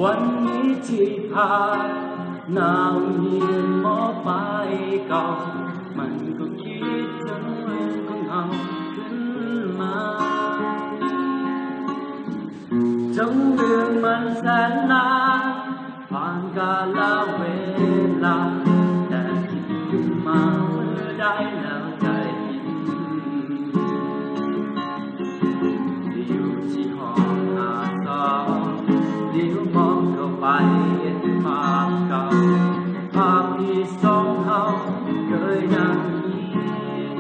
วันนี้ที่ผ่านหนาวเย็นหมอไปเก่ามันก็คิดถึงเรื่องของเราขึ้นมาจงเรื่องมันแสนนานผ่านกาลเวลาแต่คิดขึ้นมาเมื่อได้แล้วใจอยู่ที่ห้องเดี๋ยวมองเข้าไปเห็นภาพเก่าภาพที่สองเราเคยนั่งยิ้ม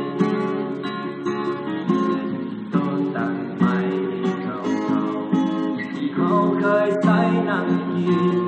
ตอนตั้งไม่เขาที่เขาเคยใส่นั่งกิน